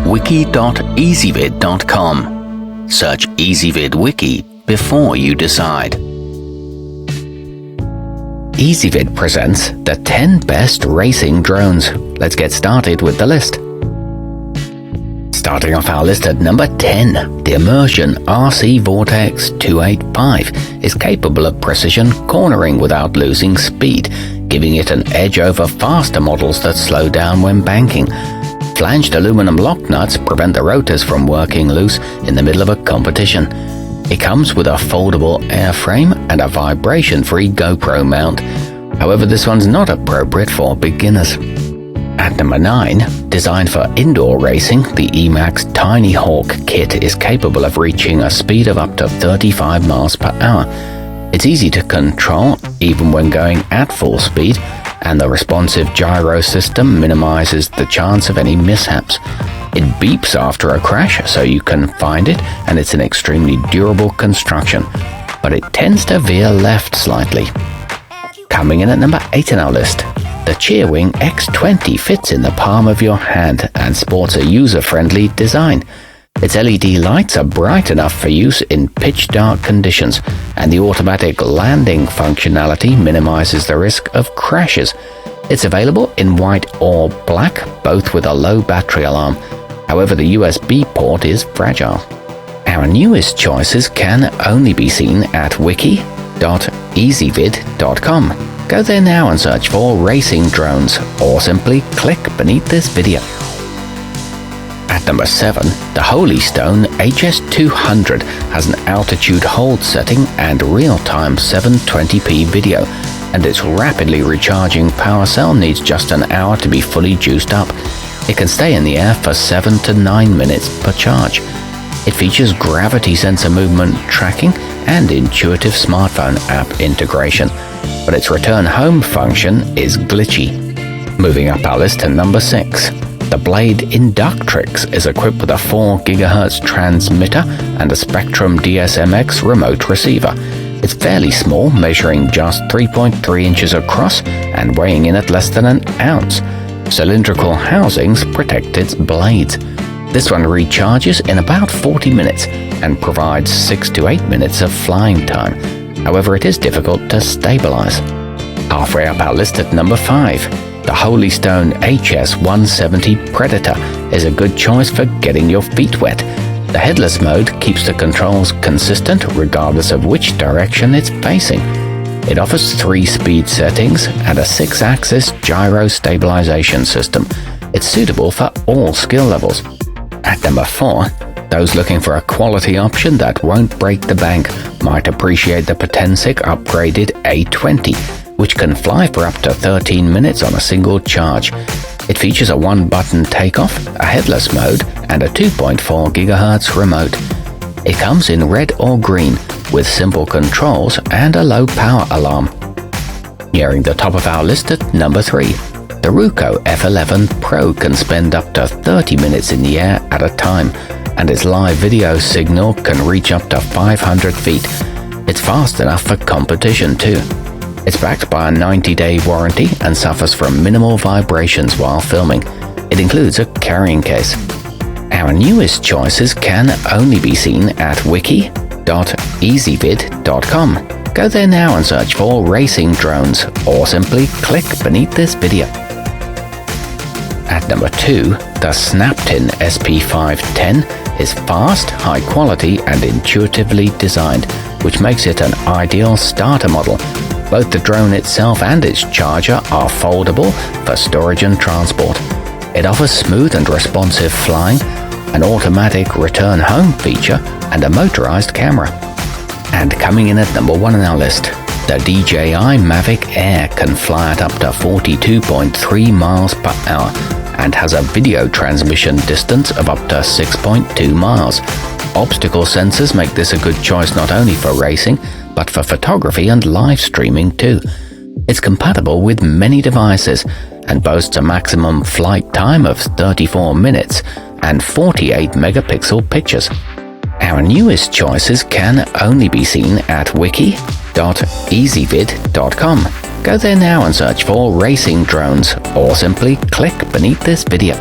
wiki.ezvid.com. Search Ezvid Wiki before you decide. Ezvid presents the 10 best racing drones. Let's get started with the list. Starting off our list at number 10, the immersionrc Vortex 285 is capable of precision cornering without losing speed, giving it an edge over faster models that slow down when banking. Flanged aluminum lock nuts prevent the rotors from working loose in the middle of a competition. It comes with a foldable airframe and a vibration-free GoPro mount. However, this one's not appropriate for beginners. At number 9, designed for indoor racing, the emax tinyhawk kit is capable of reaching a speed of up to 35 miles per hour. It's easy to control even when going at full speed, and the responsive gyro system minimizes the chance of any mishaps. It beeps after a crash so you can find it, and it's an extremely durable construction, but it tends to veer left slightly. Coming in at number 8 on our list, the Cheerwing X20 fits in the palm of your hand and sports a user-friendly design. Its LED lights are bright enough for use in pitch-dark conditions, and the automatic landing functionality minimizes the risk of crashes. It's available in white or black, both with a low battery alarm. However, the USB port is fragile. Our newest choices can only be seen at wiki.ezvid.com. Go there now and search for racing drones, or simply click beneath this video. At number 7, the Holy Stone HS200 has an altitude hold setting and real-time 720p video, and its rapidly recharging power cell needs just an hour to be fully juiced up. It can stay in the air for 7 to 9 minutes per charge. It features gravity sensor movement tracking and intuitive smartphone app integration, but its return home function is glitchy. Moving up our list to number 6. The Blade Inductrix is equipped with a 4 GHz transmitter and a Spectrum DSMX remote receiver. It's fairly small, measuring just 3.3 inches across and weighing in at less than an ounce. Cylindrical housings protect its blades. This one recharges in about 40 minutes and provides 6 to 8 minutes of flying time. However, it is difficult to stabilize. Halfway up our list at number 5. The Holy Stone HS170 Predator is a good choice for getting your feet wet. The headless mode keeps the controls consistent regardless of which direction it's facing. It offers 3 speed settings and a 6-axis gyro stabilization system. It's suitable for all skill levels. At number 4, those looking for a quality option that won't break the bank might appreciate the potensic upgraded A20, which can fly for up to 13 minutes on a single charge. It features a 1-button takeoff, a headless mode, and a 2.4 GHz remote. It comes in red or green, with simple controls and a low power alarm. Nearing the top of our list at number 3. The Ruko F11 Pro can spend up to 30 minutes in the air at a time, and its live video signal can reach up to 500 feet. It's fast enough for competition too. It's backed by a 90-day warranty and suffers from minimal vibrations while filming. It includes a carrying case. Our newest choices can only be seen at wiki.ezvid.com. Go there now and search for racing drones, or simply click beneath this video. At number 2, the Snaptain SP510 is fast, high quality, and intuitively designed, which makes it an ideal starter model. Both the drone itself and its charger are foldable for storage and transport. It offers smooth and responsive flying, an automatic return home feature, and a motorized camera. And coming in at number 1 on our list, the DJI Mavic Air can fly at up to 42.3 miles per hour and has a video transmission distance of up to 6.2 miles. Obstacle sensors make this a good choice not only for racing, but for photography and live streaming too. It's compatible with many devices and boasts a maximum flight time of 34 minutes and 48 megapixel pictures. Our newest choices can only be seen at wiki.ezvid.com. Go there now and search for racing drones, or simply click beneath this video.